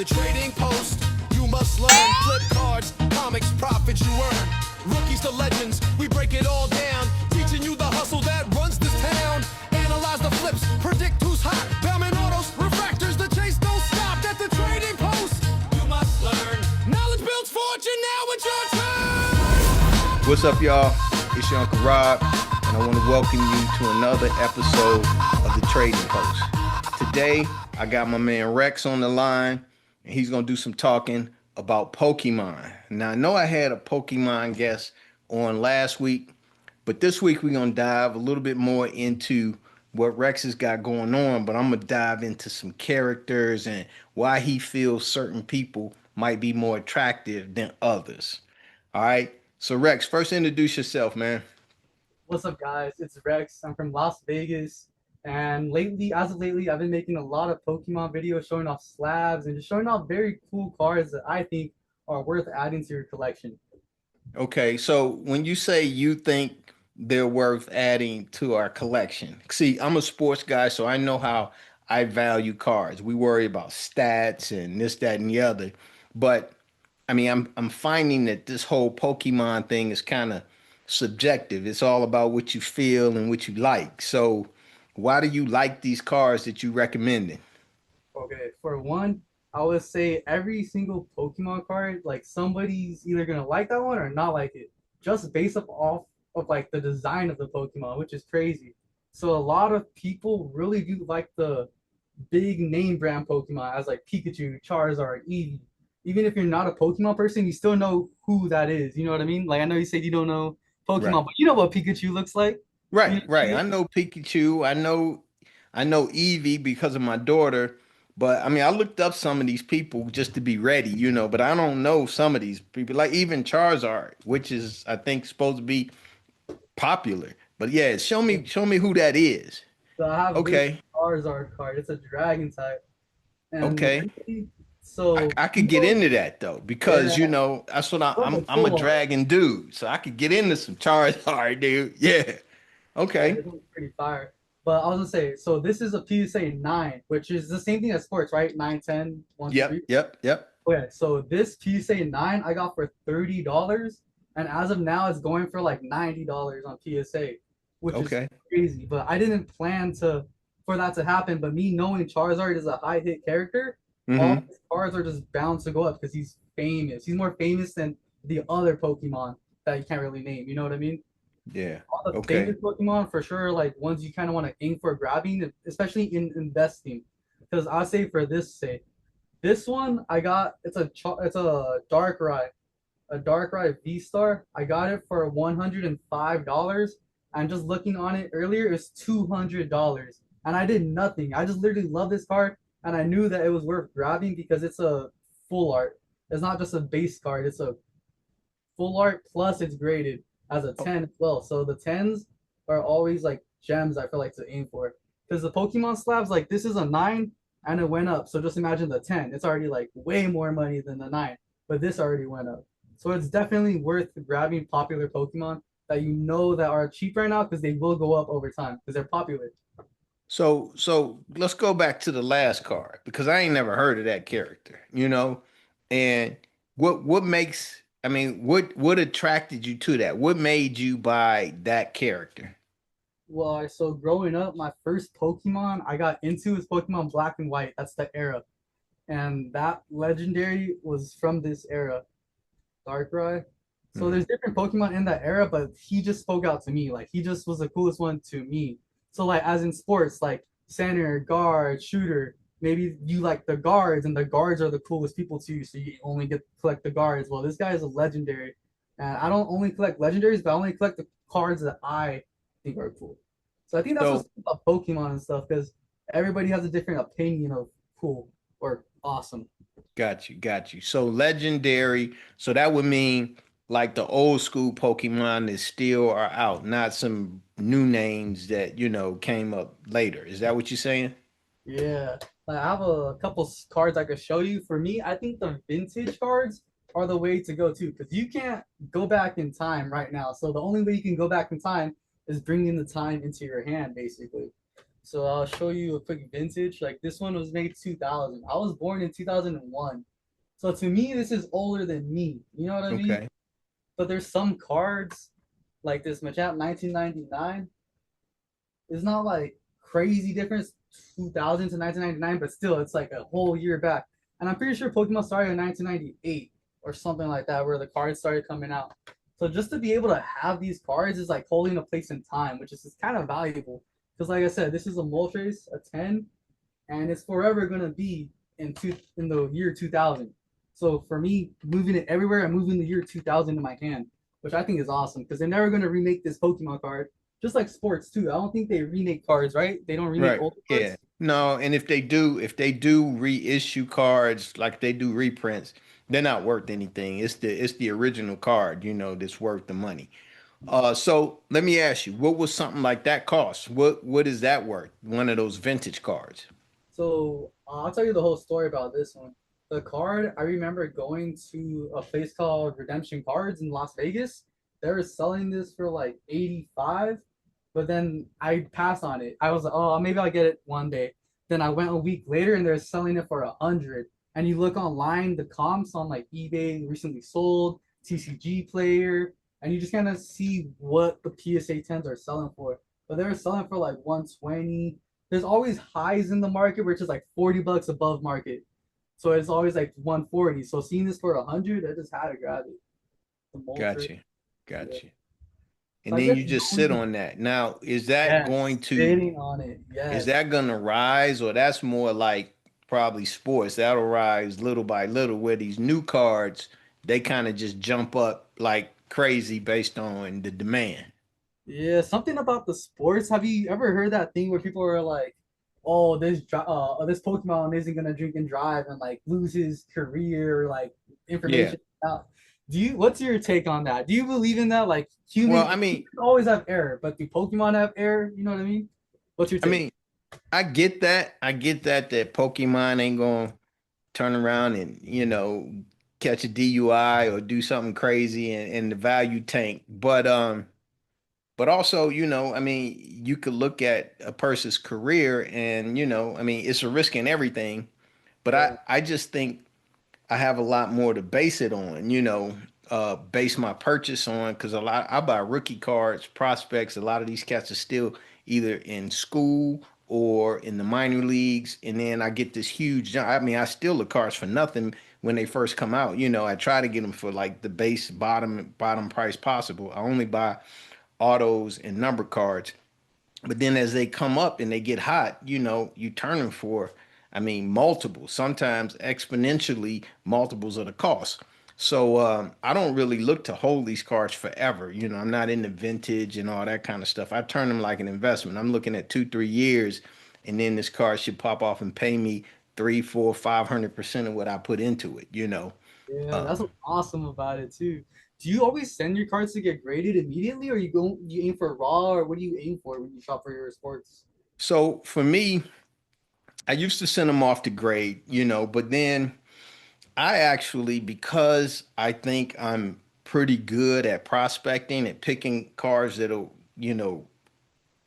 the trading post. You must learn, flip cards, comics, profits you earn. Rookies to legends, we break it all down. Teaching you the hustle that runs this town. Analyze the flips, predict who's hot. Bowman autos, refractors, the chase don't stop at the trading post. You must learn. Knowledge builds fortune, now it's your turn. What's up, y'all? It's your Uncle Rob, and I want to welcome you to another episode of the Trading Post. Today, I got my man Rex on the line, and he's going to do some talking about Pokemon. Now, I know I had a Pokemon guest on last week, but this week we're going to dive a little bit more into what Rex has got going on, but I'm going to dive into some characters and why he feels certain people might be more attractive than others. All right? So, Rex, first introduce yourself, man. What's up, guys? It's Rex. I'm from Las Vegas. And as of lately, I've been making a lot of Pokemon videos showing off slabs and just showing off very cool cards that I think are worth adding to your collection. Okay, so when you say you think they're worth adding to our collection, see, I'm a sports guy, so I know how I value cards. We worry about stats and this, that, and the other. But I mean, I'm finding that this whole Pokemon thing is kind of subjective. It's all about what you feel and what you like. So why do you like these cards that you recommended? Okay, for one, I would say every single Pokemon card, like somebody's either gonna like that one or not like it, just based off of like the design of the Pokemon, which is crazy. So a lot of people really do like the big name brand Pokemon as like Pikachu, Charizard, Eevee. Even if you're not a Pokemon person, you still know who that is. You know what I mean? Like I know you said you don't know Right. Pokemon, but you know what Pikachu looks like. You Right, know, right. I know Pikachu. I know Eevee because of my daughter. But I mean, I looked up some of these people just to be ready, but I don't know some of these people. Like even Charizard, which is I think supposed to be popular. But yeah, show me who that is. so I have this Okay. Charizard card. It's a Dragon type, and Okay. literally, I, so I could get people, into that though, yeah, because that's what look I'm at I'm a full art. dragon dude. So I could get into some Charizard, dude. Yeah. Yeah, Okay. this one's pretty fire. But I was gonna say, so this is a PSA 9, which is the same thing as sports, right? 9, 10, 1, 2, 3. Yep, yep, yep. Okay, so this PSA 9 I got for $30, and as of now it's going for like $90 on PSA, which is Okay. crazy. But I didn't plan for that to happen. But me knowing Charizard is a high hit character, all Mm-hmm. his cards are just bound to go up because he's famous. He's more famous than the other Pokemon that you can't really name. You know what I mean? Yeah. All the Okay. famous Pokemon for sure, like ones you kind of want to aim for grabbing, especially in investing. Because I say for this one I got it's a Darkrai V Star. I got it for $105. And just looking on it earlier, it's $200, and I did nothing. I just literally love this card, and I knew that it was worth grabbing because it's a full art. It's not just a base card. It's a full art plus it's graded as a Oh, 10 as well. So the 10s are always like gems I feel like to aim for. Because the Pokemon slabs, like this is a 9 and it went up. So just imagine the 10. It's already like way more money than the 9. But this already went up. So it's definitely worth grabbing popular Pokemon that you know that are cheap right now because they will go up over time because they're popular. so let's go back to the last card because I ain't never heard of that character. And what makes I mean, what attracted you to that? What made you buy that character? Well, so growing up, my first Pokemon I got into is Pokemon Black and White. That's the era. And that legendary was from this era. Darkrai. So Mhm. there's different Pokemon in that era, but he just spoke out to me. Like he just was the coolest one to me. So like as in sports, like center, guard, shooter. Maybe you like the guards, and the guards are the coolest people to you, so you only get to collect the guards. Well, this guy is a legendary, and I don't only collect legendaries, but I only collect the cards that I think are cool. So I think that's So what's cool about Pokemon and stuff, because everybody has a different opinion of cool or awesome. got you. So legendary. So that would mean like the old school Pokemon that still are out, not some new names that came up later. Is that what you're saying? Yeah, like, I have a couple cards I could show you. For me, I think the vintage cards are the way to go too, because you can't go back in time right now. So the only way you can go back in time is bringing the time into your hand, basically. So I'll show you a quick vintage. Like this one was made 2000. I was born in 2001. So to me, this is older than me. You know what I mean? Okay. But there's some cards like this Machamp 1999. It's not like crazy difference 2000 to 1999, but still, it's like a whole year back. And I'm pretty sure Pokemon started in 1998 or something like that, where the cards started coming out. So just to be able to have these cards is like holding a place in time, which is kind of valuable. Because like I said, this is a Moltres, a 10, and it's forever gonna be in the year 2000. So for me, moving it everywhere, I'm moving the year 2000 in my hand, which I think is awesome because they're never gonna remake this Pokemon card. Just like sports too. I don't think they remake cards, right? They don't remake Right. old Yeah. cards. No, and if they do reissue cards like they do reprints, they're not worth anything. It's the original card, that's worth the money. So let me ask you, what was something like that cost? What is that worth? One of those vintage cards. So I'll tell you the whole story about this one. The card, I remember going to a place called Redemption Cards in Las Vegas. They were selling this for like 85, but then I passed on it. I was like, oh, maybe I'll get it one day. Then I went a week later and they're selling it for 100. And you look online, the comps on like eBay recently sold, TCG player, and you just kind of see what the PSA 10s are selling for. But they're selling for like 120. There's always highs in the market which is like $40 above market. So it's always like 140. So seeing this for 100, I just had to grab it. The Moltres. Gotcha. Yeah. Gotcha. So And I then guess you just sit knowing, on that. Now, is that yes, going to sitting on it. is Yes. that gonna rise, or that's more like probably sports? That'll rise little by little, where these new cards, they kind of just jump up like crazy based on the demand. Yeah, something about the sports. Have you ever heard that thing where people are like, "Oh, this Pokemon isn't gonna drink and drive and like lose his career, like Yeah. information out." Do you? What's your take on that? Do you believe in that? Like Well, humans always have error, but do Pokemon have error? You know what I mean? What's your I take? mean, I get that. I get that Pokemon ain't gonna turn around and, catch a DUI or do something crazy and the value tank. But also, you could look at a person's career and, it's a risk in everything. But I, Yeah, I just think I have a lot more to base it on, base my purchase on, because a lot I buy rookie cards, prospects. A lot of these cats are still either in school or in the minor leagues, and then I get this huge jump. I mean, I steal the cards for nothing when they first come out. I try to get them for like the base bottom price possible. I only buy autos and number cards, but then as they come up and they get hot, you turn them for, I mean, multiples, sometimes exponentially multiples of the cost. So I don't really look to hold these cards forever. I'm not into vintage and all that kind of stuff. I turn them like an investment. I'm looking at 2, 3 years, and then this card should pop off and pay me 3, 4, 500% of what I put into it. yeah, that's Um, what's awesome about it too. Do you always send your cards to get graded immediately, or you aim for raw, or what do you aim for when you shop for your sports? so for me, I used to send them off to grade, but then I actually, because I think I'm pretty good at prospecting and picking cars that'll,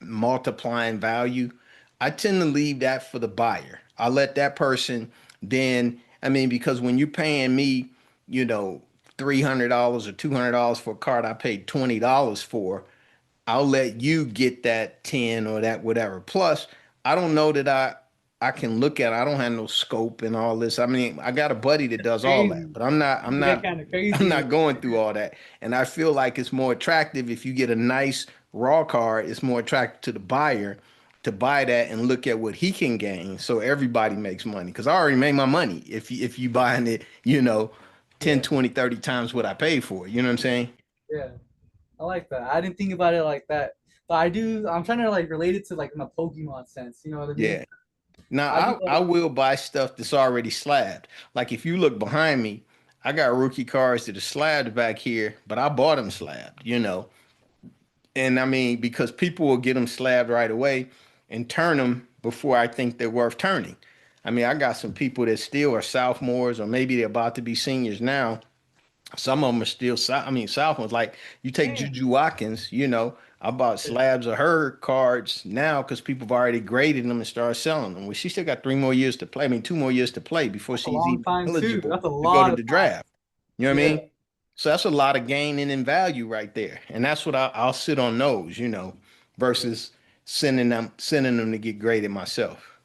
multiply in value, I tend to leave that for the buyer. I let that person then, I mean, because when you're paying me, you know, $300 or $200 for a card I paid $20 for, I'll let you get that 10 or that whatever. Plus, I don't know that I can look at it. I don't have no scope and all this. I mean, I got a buddy that does all that, Crazy. but I'm not I'm You get not kind of I'm crazy with not it. going through all that. And I feel like it's more attractive if you get a nice raw card, it's more attractive to the buyer to buy that and look at what he can gain so everybody makes money. Because I already made my money if you buying it, 10, Yeah, 20, 30 times what I paid for it. You know what I'm saying? yeah. I like that. I didn't think about it like that, but I do. I'm trying to like relate it to like in a Pokemon sense. You know what I mean? Yeah. Now I do I like. will buy stuff that's already slabbed. Like if you look behind me, I got rookie cards that are slabbed back here, but I bought them slabbed. And I mean, because people will get them slabbed right away and turn them before I think they're worth turning. I mean, I got some people that still are sophomores or maybe they're about to be seniors now. Some of them are still, I mean, sophomores. Like you take Damn. Juju Watkins, I bought slabs of her cards now because people have already graded them and started selling them. Well, she still got 3 more years to play. I mean, 2 more years to play before That's a she's long even time too. eligible That's a to go to lot of the time. draft. You know what I Yeah. mean? So that's a lot of gaining in value right there. And that's what I'll sit on those, Yeah. versus sending them to get graded myself.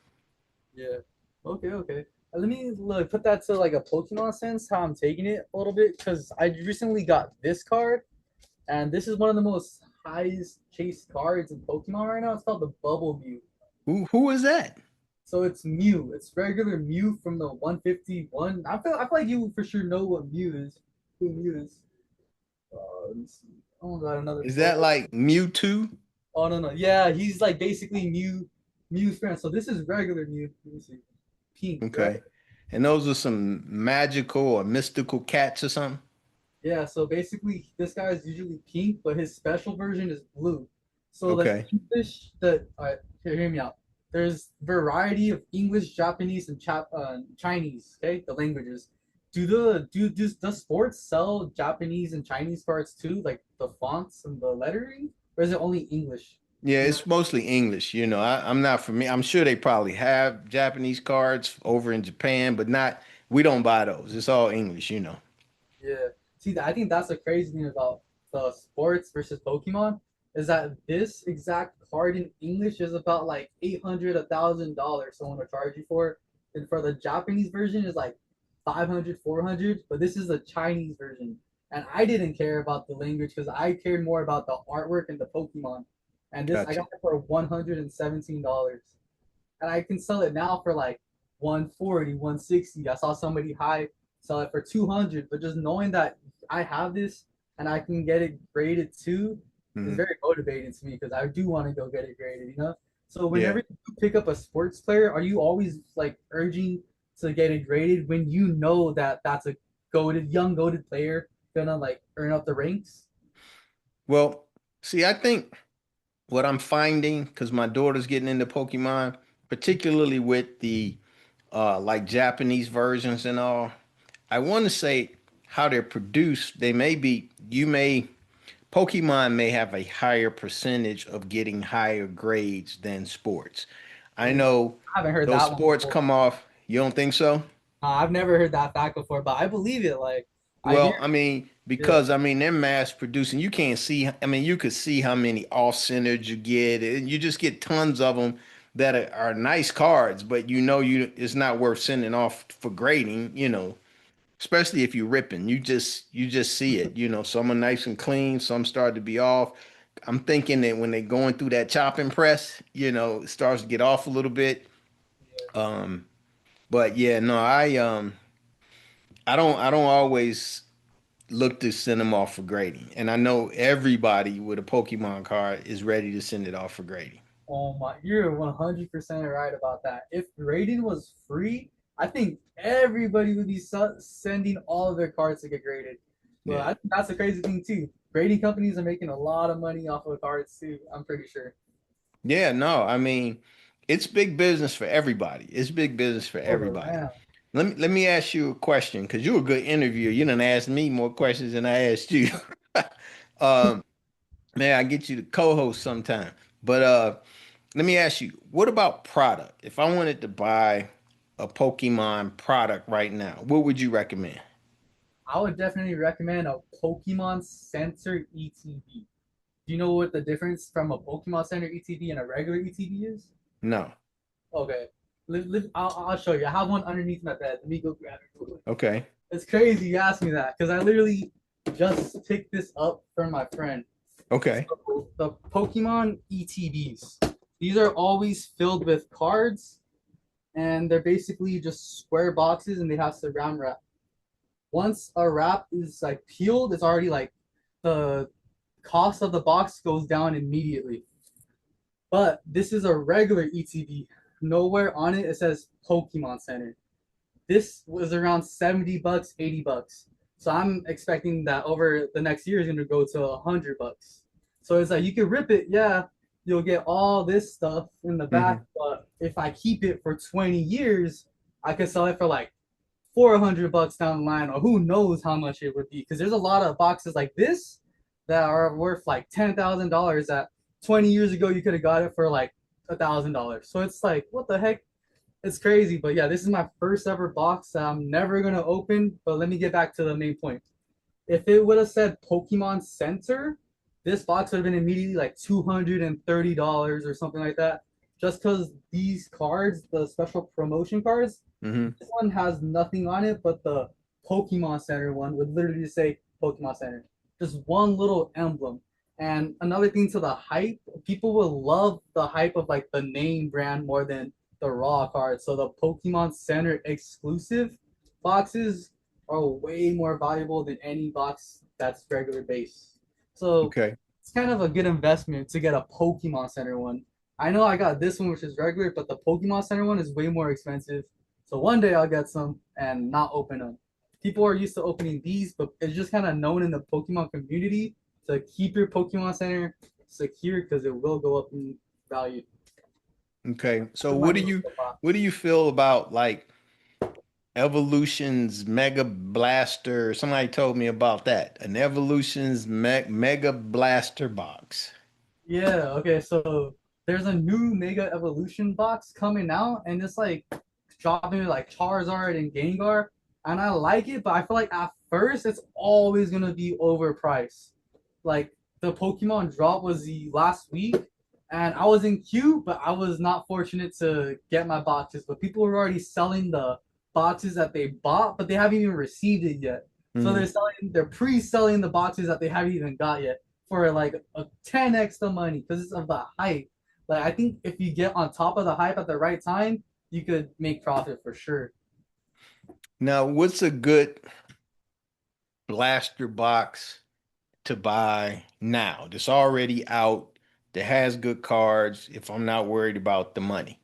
Yeah. Okay, okay. Let me look, put that to like a Pokemon sense, how I'm taking it a little bit, because I recently got this card, and this is one of the most highest chased cards in Pokemon right now. It's called the Bubble Mew. Who is that? So it's Mew. It's regular Mew from the 151. I feel like you for sure know what Mew is. Who Mew is. Let me see. Oh, got another Is that photo. like Mewtwo? Oh no no. Yeah, he's like basically Mew's friend. So this is regular Mew. Let me see. Pink, right? Okay. And those are some magical or mystical cats or something? Yeah, so basically, this guy is usually pink, but his special version is blue. So the Okay. English, here, hear me out. There's variety of English, Japanese, and Chinese. Okay, the languages. Does sports sell Japanese and Chinese cards too, like the fonts and the lettering, or is it only English? Yeah, You know? it's mostly English. I'm not for me. I'm sure they probably have Japanese cards over in Japan, but not, we don't buy those. It's all English. Yeah. See, I think that's the crazy thing about the sports versus Pokemon is that this exact card in English is about like 800, $1,000 someone will charge you for. And for the Japanese version is like 500, 400. But this is the Chinese version. And I didn't care about the language because I cared more about the artwork and the Pokemon. And this I Gotcha. got it for $117. And I can sell it now for like 140, 160. I saw somebody high sell it for 200, but just knowing that I have this and I can get it graded too is Hmm. very motivating to me because I do want to go get it graded. So whenever Yeah. you pick up a sports player, are you always like urging to get it graded when you know that that's a young goaded player gonna like earn up the ranks? Well, see, I think what I'm finding, because my daughter's getting into Pokemon, particularly with the like Japanese versions and all, I want to say how they're produced. Pokemon may have a higher percentage of getting higher grades than sports. I Mm, know I haven't heard those that one sports before. come off. You don't think so? I've never heard that fact before, but I believe it. Like I hear, Well, I mean, yeah, because I mean they're mass producing. You can't see. I mean, you could see how many off centers you get, and you just get tons of them that are nice cards, but it's not worth sending off for grading. Especially if you're ripping. You just see it. Some are nice and clean, some start to be off. I'm thinking that when they're going through that chopping press, it starts to get off a little bit. yeah. Um, but yeah, no, I don't always look to send them off for grading. And I know everybody with a Pokemon card is ready to send it off for grading. Oh my, you're 100% right about that. If grading was free, I think everybody would be sending all of their cards to get graded. But I Yeah. think that's the crazy thing too. Grading companies are making a lot of money off of cards too. I'm pretty sure. Yeah, no, I mean, it's big business for everybody. It's big business for All everybody. around. Let me ask you a question because you're a good interviewer. You done asked me more questions than I asked you. um, Man, I get you to co-host sometime. But let me ask you, what about product? If I wanted to buy a Pokemon product right now, what would you recommend? I would definitely recommend a Pokemon Center ETB. Do you know what the difference from a Pokemon Center ETB and a regular ETB is? No. Okay. I'll show you. I have one underneath my bed. Let me go grab it real quick. Okay. It's crazy you asked me that because I literally just picked this up from my friend. Okay. So the Pokemon ETBs. These are always filled with cards, and they're basically just square boxes, and they have surround wrap. Once a wrap is like peeled, it's already like the cost of the box goes down immediately. But this is a regular ETB. Nowhere on it says Pokemon Center. This was around $70, $80. So I'm expecting that over the next year is gonna go to $100. So it's like you can rip it, yeah, you'll get all this stuff in the back, Hmm. but if I keep it for 20 years, I could sell it for like $400 down the line, or who knows how much it would be. Because there's a lot of boxes like this that are worth like $10,000 that 20 years ago you could have got it for like $1,000. So it's like, what the heck? It's crazy. But yeah, this is my first ever box that I'm never gonna open. But let me get back to the main point. If it would have said Pokemon Center, this box would have been immediately like $230 or something like that. Just because these cards, the special promotion cards, Hmm. this one has nothing on it, but the Pokemon Center one would literally just say Pokemon Center. Just one little emblem. And another thing to the hype, people will love the hype of like the name brand more than the raw card. So the Pokemon Center exclusive boxes are way more valuable than any box that's regular base. So Okay. it's kind of a good investment to get a Pokemon Center one. I know I got this one, which is regular, but the Pokemon Center one is way more expensive. So one day I'll get some and not open them. People are used to opening these, but it's just kind of known in the Pokemon community to keep your Pokemon Center secure because it will go up in value. Okay. So That's my what do little you what do soapbox. you feel about like Evolution's Mega Blaster? Somebody told me about that. An Evolution's Mega Blaster box. Yeah, okay, so there's a new Mega Evolution box coming out, and it's like dropping like Charizard and Gengar, and I like it, but I feel like at first it's always gonna be overpriced. Like the Pokemon drop was the last week, and I was in queue, but I was not fortunate to get my boxes. But people were already selling the boxes that they bought, but they haven't even received it yet. So Hmm. they're pre-selling the boxes that they haven't even got yet for like a 10x the money because of the hype. Like I think if you get on top of the hype at the right time, you could make profit for sure. Now, what's a good blaster box to buy now that's already out, that has good cards, if I'm not worried about the money?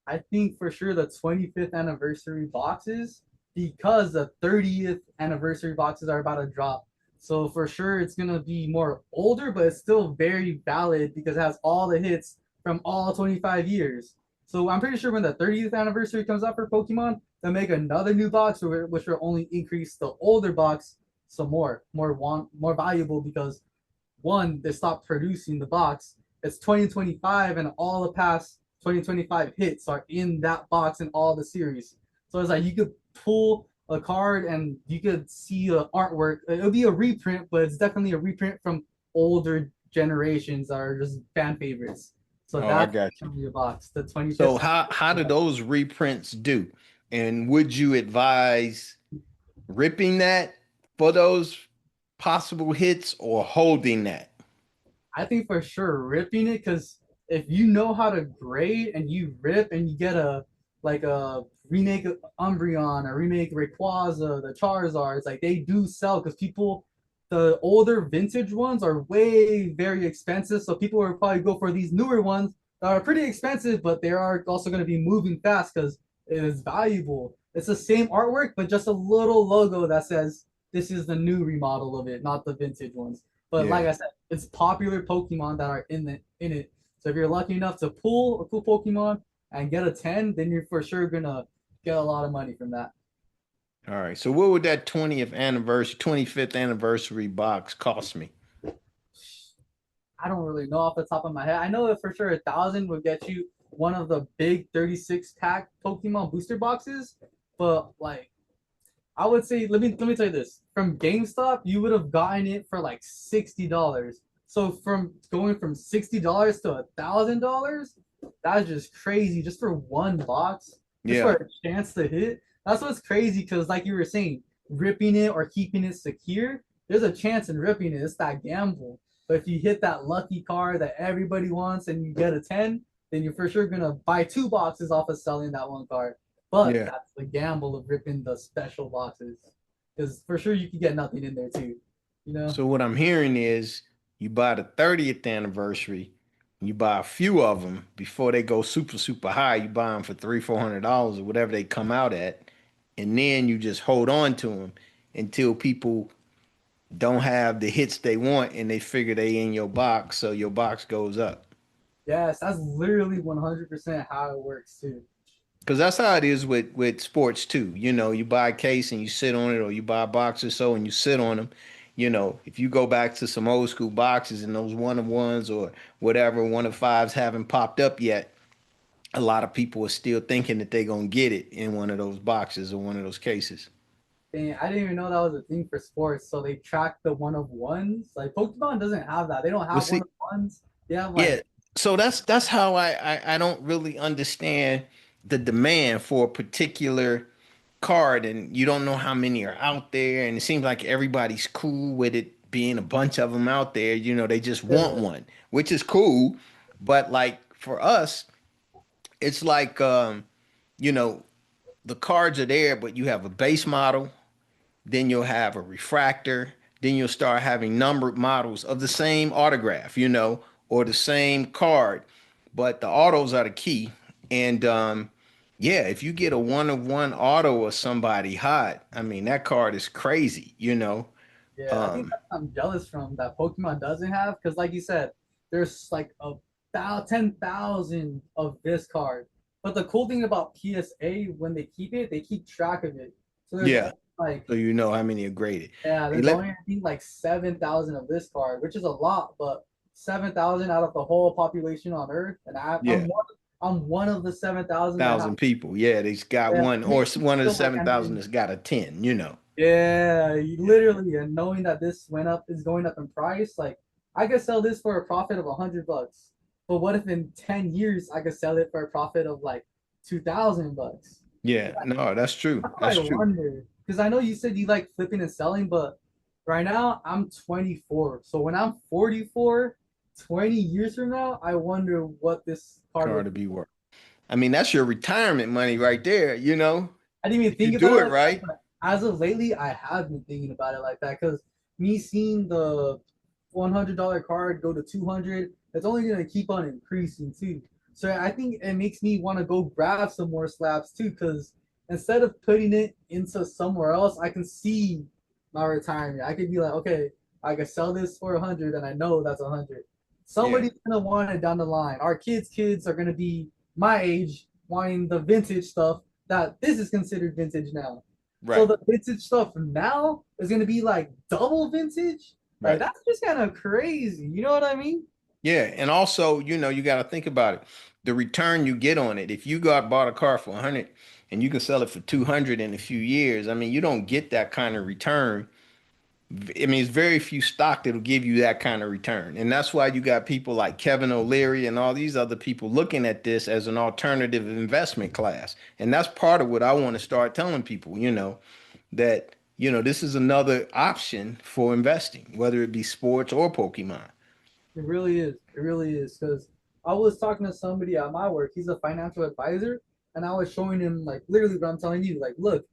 I think for sure the 25th anniversary boxes because the 30th anniversary boxes are about to drop. So for sure it's gonna be more older, but it's still very valid because it has all the hits from all 25 years. So I'm pretty sure when the 30th anniversary comes out for Pokemon, they'll make another new box which will only increase the older box some more valuable because one, they stopped producing the box. It's 2025, and all the past 2025 hits are in that box in all the series. So it's like you could pull a card and you could see the artwork. It'll be a reprint, but it's definitely a reprint from older generations that are just fan favorites. So Oh, I that's got you. the box, the So 25th. how do those reprints do? And would you advise ripping that for those possible hits or holding that? I think for sure ripping it because if you know how to grade and you rip and you get a like a remake Umbreon, a remake Rayquaza, the Charizards, like they do sell because people the older vintage ones are way very expensive. So people will probably go for these newer ones that are pretty expensive, but they are also going to be moving fast because it is valuable. It's the same artwork, but just a little logo that says this is the new remodel of it, not the vintage ones. But like Yeah. I said, it's popular Pokemon that are in it. So if you're lucky enough to pull a cool Pokemon and get a 10, then you're for sure gonna get a lot of money from that. All right. So what would that 20th anniversary, 25th anniversary box cost me? I don't really know off the top of my head. I know that for sure 1,000 would get you one of the big 36 pack Pokemon booster boxes, but like I would say, let me tell you this. From GameStop, you would have gotten it for like $60. So from going from $60 to $1,000, that's just crazy. Just for one box, just for Yeah. a chance to hit. That's what's crazy because, like you were saying, ripping it or keeping it secure, there's a chance in ripping it. It's that gamble. But if you hit that lucky card that everybody wants and you get a 10, then you're for sure gonna buy two boxes off of selling that one card. But Yeah. that's the gamble of ripping the special boxes. Because for sure you could get nothing in there too. You know? So what I'm hearing is you buy the 30th anniversary, you buy a few of them before they go super, super high. You buy them for $300, $400 or whatever they come out at. And then you just hold on to them until people don't have the hits they want and they figure they in your box. So your box goes up. Yes, that's literally 100% how it works too. Because that's how it is with sports too. You know, you buy a case and you sit on it, or you buy a box or so and you sit on them. If you go back to some old school boxes and those one of ones or whatever, one of fives haven't popped up yet, a lot of people are still thinking that they're gonna get it in one of those boxes or one of those cases. Dang, I didn't even know that was a thing for sports. So they track the one of ones. Like Pokemon doesn't have that. They don't Well, have one see, of ones. They have yeah. like So that's how I don't really understand the demand for a particular card, and you don't know how many are out there, and it seems like everybody's cool with it being a bunch of them out there. They just want uh, one, which is cool, but like for us, it's like you know, the cards are there, but you have a base model, then you'll have a refractor, then you'll start having numbered models of the same autograph, or the same card. But the autos are the key. And yeah, if you get a one of one auto or somebody hot, I mean, that card is crazy. yeah, I think Um, that's what I'm jealous from that Pokemon doesn't have because, like you said, there's like 10,000 of this card. But the cool thing about PSA, when they keep it, they keep track of it. So there's yeah. only like So you know how many are graded. yeah, Hey, there's only I think like 7,000 of this card, which is a lot, but 7,000 out of the whole population on Earth, and yeah, I'm one of the 7,000 that have thousand people. Yeah, they's got yeah, one, it or makes me one of the feel like I'm 7,000 in that's got a 10. yeah, Yeah. literally, and knowing that this went up is going up in price, like I could sell this for a profit of $100. But what if in 10 years I could sell it for a profit of like $2,000? Yeah, no, that's true. That's what That's I true. wonder. Because I know you said you like flipping and selling, but right now I'm 24. So when I'm 44, 20 years from now, I wonder what this card Car would to be. be worth. I mean, that's your retirement money right there. I didn't even If you think about do it it like that, right. but as of lately, I have been thinking about it like that because me seeing the $100 card go to 200, it's only gonna keep on increasing too. So I think it makes me want to go grab some more slabs too, because instead of putting it into somewhere else, I can see my retirement. I could be like, okay, I could sell this for 100, and I know that's 100. Yeah, Somebody's gonna want it down the line. Our kids are gonna be my age wanting the vintage stuff that this is considered vintage now. So right, the vintage stuff now is gonna be like double vintage. Like right. that's just kind of crazy. You know what I mean? Yeah, and also, you got to think about it. The return you get on it. If you got bought a car for 100 and you can sell it for 200 in a few years, I mean, you don't get that kind of return. I mean, it's very few stock that'll give you that kind of return. And that's why you got people like Kevin O'Leary and all these other people looking at this as an alternative investment class. And that's part of what I want to start telling people, that, this is another option for investing, whether it be sports or Pokemon. It really is. It really is. Because I was talking to somebody at my work. He's a financial advisor, and I was showing him like literally what I'm telling you. Like, look,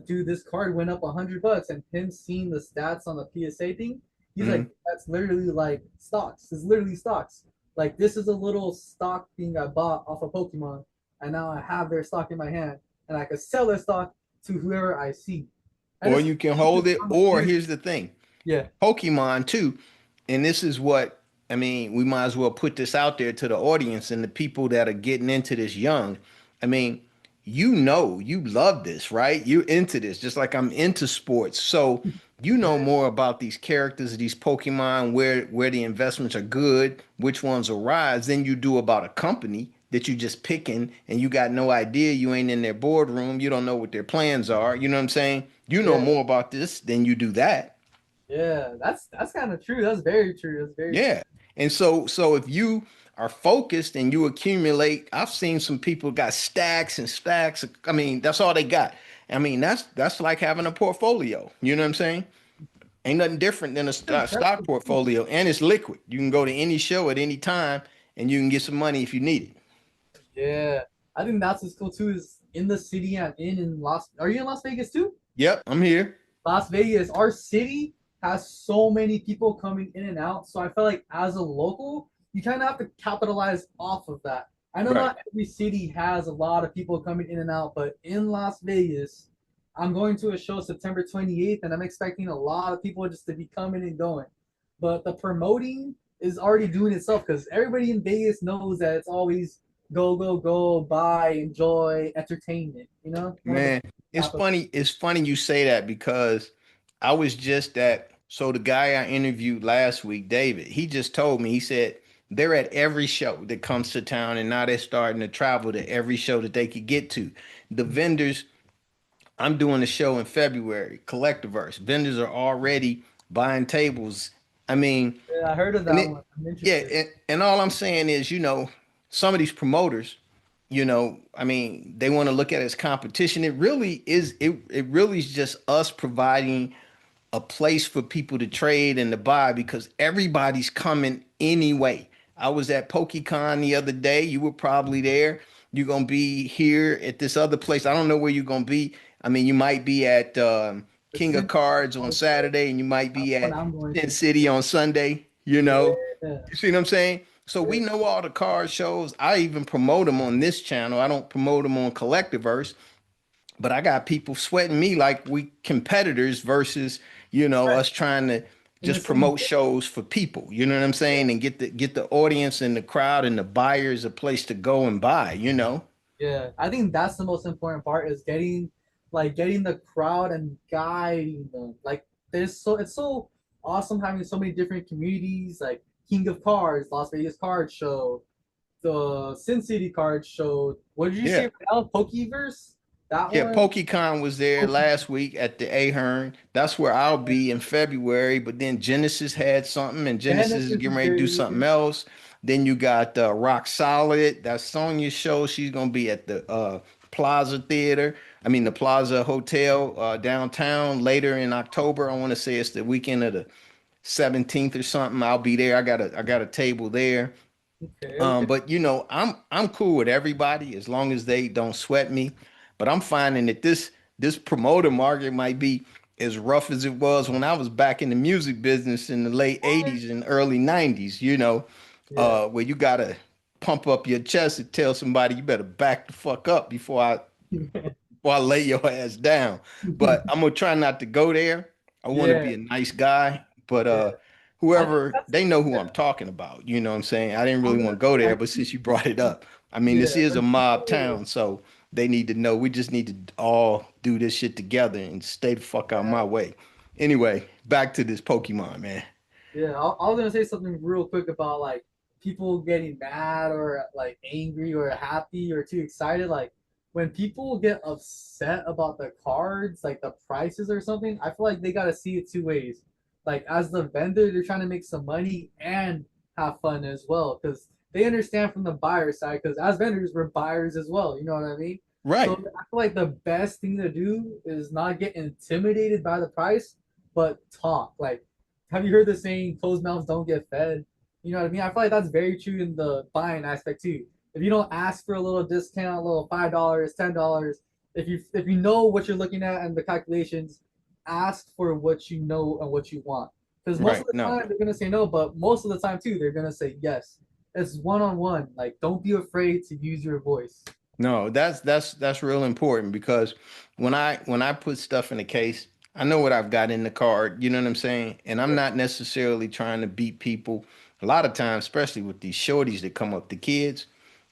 dude, this card went up $100, and him seeing the stats on the PSA thing, he's like, Hmm. that's literally like stocks. It's literally stocks. Like this is a little stock thing I bought off of Pokemon, and now I have their stock in my hand, and I could sell their stock to whoever I see. And Or it's you can hold it, on the or period. here's the thing. Yeah, Pokemon too, and this is what I mean. We might as well put this out there to the audience and the people that are getting into this young. I mean, you love this, right? You're into this, just like I'm into sports. So you know yeah, more about these characters, these Pokemon, where the investments are good, which ones will rise, than you do about a company that you just picking and you got no idea. You ain't in their boardroom. You don't know what their plans are. You know what I'm saying? You know yeah. more about this than you do that. Yeah, that's kind of true. That's very true. That's very true. Yeah. And so if you are focused and you accumulate, I've seen some people got stacks and stacks. I mean, that's all they got. I mean, that's like having a portfolio. You know what I'm saying? Ain't nothing different than a stock Impressive. portfolio, and it's liquid. You can go to any show at any time and you can get some money if you need it. Yeah, I think that's what's cool too. Is in the city I'm in Las. Are you in Las Vegas too? Yep, I'm here. Las Vegas, our city has so many people coming in and out. So I feel like as a local, you kind of have to capitalize off of that. I know Right. not every city has a lot of people coming in and out, but in Las Vegas, I'm going to a show September 28th, and I'm expecting a lot of people just to be coming and going. But the promoting is already doing itself because everybody in Vegas knows that it's always go, go, go, buy, enjoy, entertainment. One of the Man, it's capital. funny. It's funny you say that because I was just at So the guy I interviewed last week, David, he just told me, he said they're at every show that comes to town, and now they're starting to travel to every show that they could get to. The vendors, I'm doing a show in February, Collectiverse. Vendors are already buying tables. I mean, Yeah, I heard of and that it, one. I'm yeah, interested. and all I'm saying is, some of these promoters, I mean, they want to look at it as competition. It really is. It really is just us providing a place for people to trade and to buy because everybody's coming anyway. I was at PokeCon the other day. You were probably there. You're gonna be here at this other place. I don't know where you're gonna be. I mean, you might be at The King of Sin Cards on Auto Show. Saturday, and you might That's be what at I'm going Sin to. City on Sunday. Yeah. You see what I'm saying? So Yeah. we know all the card shows. I even promote them on this channel. I don't promote them on Collectiverse, but I got people sweating me like we competitors versus, Right. us trying to In the just same promote thing. shows for people. You know what I'm Yeah. saying? And get the audience and the crowd and the buyers a place to go and buy. Yeah. I think that's the most important part is getting the crowd and guiding them. Like it's so awesome having so many different communities like King of Cards, Las Vegas Card Show, the Sin City Card Show. What did you say Yeah. right now? Pokeverse? That Yeah, one? PokeCon was there Poke last week at the Ahern. That's where I'll be in February. But then Genesis had something, and Genesis is Genesis getting is ready to do very something else. Then you got Rock Solid. That's Sonia's show. She's gonna be at the Plaza Theater. I mean the Plaza Hotel downtown later in October. I want to say it's the weekend of the 17th or something. I'll be there. I got a table there. okay, okay. But I'm cool with everybody as long as they don't sweat me. But I'm finding that this promoter market might be as rough as it was when I was back in the music business in the late What? 80s and early 90s, Yeah. where you gotta pump up your chest and tell somebody you better back the fuck up before I lay your ass down. But I'm gonna try not to go there. I want to Yeah, be a nice guy, but yeah. I think whoever that's they know who yeah. I'm talking about. You know what I'm saying? I didn't I'm really gonna want to go there, I but think since you brought it up, I mean, this yeah. is a When mob people town, so they need to know. We just need to all do this shit together and stay the fuck out of my way. Anyway, back to this Pokemon, man. yeah, I was gonna say something real quick about like people getting mad or like angry or happy or too excited. Like when people get upset about the cards, like the prices or something, I feel like they gotta see it two ways. Like as the vendor, they're trying to make some money and have fun as well, because they understand from the buyer side. Because as vendors, we're buyers as well. You know what I mean? So Right, I feel like the best thing to do is not get intimidated by the price, but talk. Like have you heard the saying closed mouths don't get fed? You know what I mean? I feel like that's very true in the buying aspect too. If you don't ask for a little discount, a little $5, $10, if you know what you're looking at and the calculations, ask for what you know and what you want. Because most of right. the No, time they're gonna say no, but most of the time too, they're gonna say yes. It's one on one. Like don't be afraid to use your voice. no, that's real important because when I put stuff in a case, I know what I've got in the card, you know what I'm saying? And I'm Yeah. not necessarily trying to beat people. A lot of times, especially with these shorties that come up, the kids,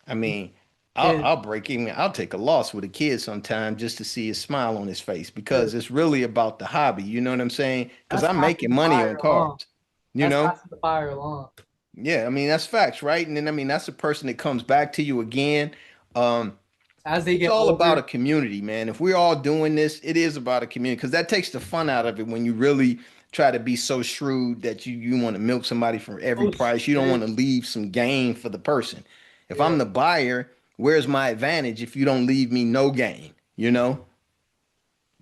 I mean, I'll Kids, I'll break even. I'll take a loss with a kid sometime just to see his smile on his face yeah, because it's really about the hobby, you know what I'm saying? Because that's I'm passing making the money fire on along. cards, you That's know? passing the fire along. Yeah, I mean that's facts, right? And then I mean that's a person that comes back to you again. Um, As they it's get all about older, a community, man. If we're all doing this, it is about a community because that takes the fun out of it when you really try to be so shrewd that you want to milk somebody for every so price. You don't want to strict. leave some gain for the person. If Yeah. I'm the buyer, where's my advantage if you don't leave me no gain, you know?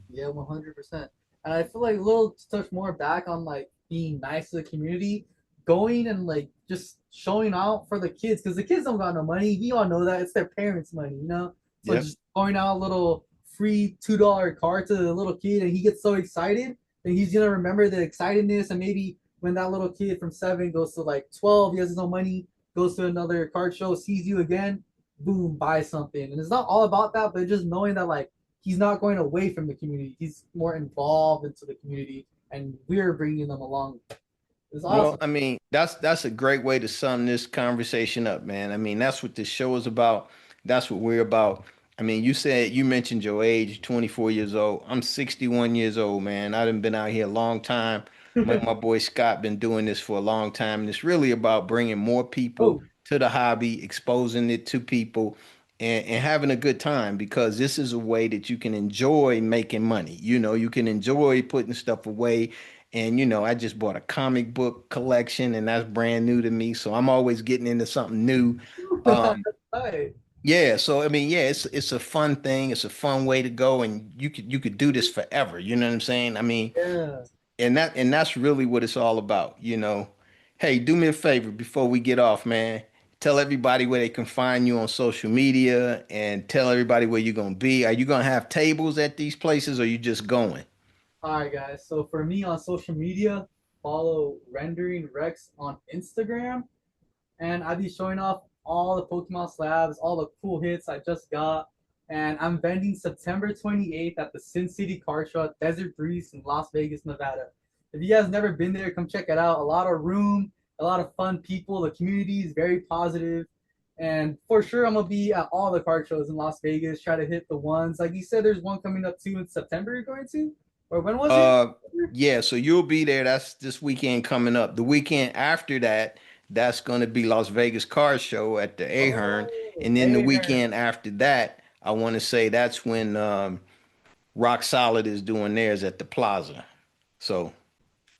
Yeah, 100%. And I feel like a little to touch more back on like being nice to the community, going and like just showing out for the kids because the kids don't got no money. We all know that it's their parents' money, you know. So Yep. just going out a little free $2 card to the little kid and he gets so excited, then he's gonna remember the excitedness and maybe when that little kid from 7 goes to like 12, he has no money, goes to another card show, sees you again, boom, buy something. And it's not all about that, but just knowing that like he's not going away from the community. He's more involved into the community, and we're bringing them along. It's Well, awesome. I mean, that's a great way to sum this conversation up, man. I mean, that's what this show is about. That's what we're about. I mean, you mentioned your age, 24 years old. I'm 61 years old, man. I done been out here a long time. My boy Scott been doing this for a long time, and it's really about bringing more people Oh, to the hobby, exposing it to people, and having a good time because this is a way that you can enjoy making money. You can enjoy putting stuff away. And I just bought a comic book collection, and that's brand new to me. So I'm always getting into something new. Um, hi. yeah, so I mean, yeah, it's a fun thing. It's a fun way to go, and you could do this forever. You know what I'm saying? I mean, Yeah. and that's really what it's all about. Hey, do me a favor before we get off, man. Tell everybody where they can find you on social media and tell everybody where you're gonna be. Are you gonna have tables at these places or you just going? All right, guys. So for me on social media, follow Rendering Rex on Instagram, and I'll be showing off all the Pokemon slabs, all the cool hits I just got. And I'm vending September 28th at the Sin City Car Show at Desert Breeze in Las Vegas, Nevada. If you guys never been there, come check it out. A lot of room, a lot of fun people. The community is very positive. And for sure, I'm going to be at all the car shows in Las Vegas, try to hit the ones. Like you said, there's one coming up too in September you're going to? Or when was it? Uh, yeah, so you'll be there. That's this weekend coming up. The weekend after that, that's gonna be Las Vegas Car Show at the Ahern, Oh, and then the Aaron. weekend after that, I want to say that's when Rock Solid is doing theirs at the Plaza. So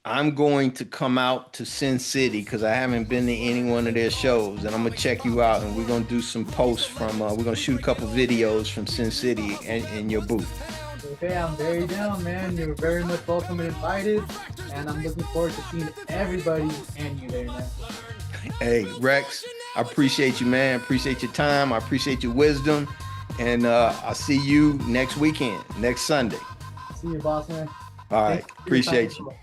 I'm going to come out to Sin City because I haven't been to any one of their shows, and I'm gonna check you out, and we're gonna do some posts from. We're gonna shoot a couple videos from Sin City and in your booth. Okay, I'm very down, man. You're very much welcome and invited. And I'm looking forward to seeing everybody and you there, man. Hey, Rex, I appreciate you, man. Appreciate your time. I appreciate your wisdom, and I'll see you next weekend, next Sunday. See you, boss, man. All Thank right, you for your time appreciate as you. well.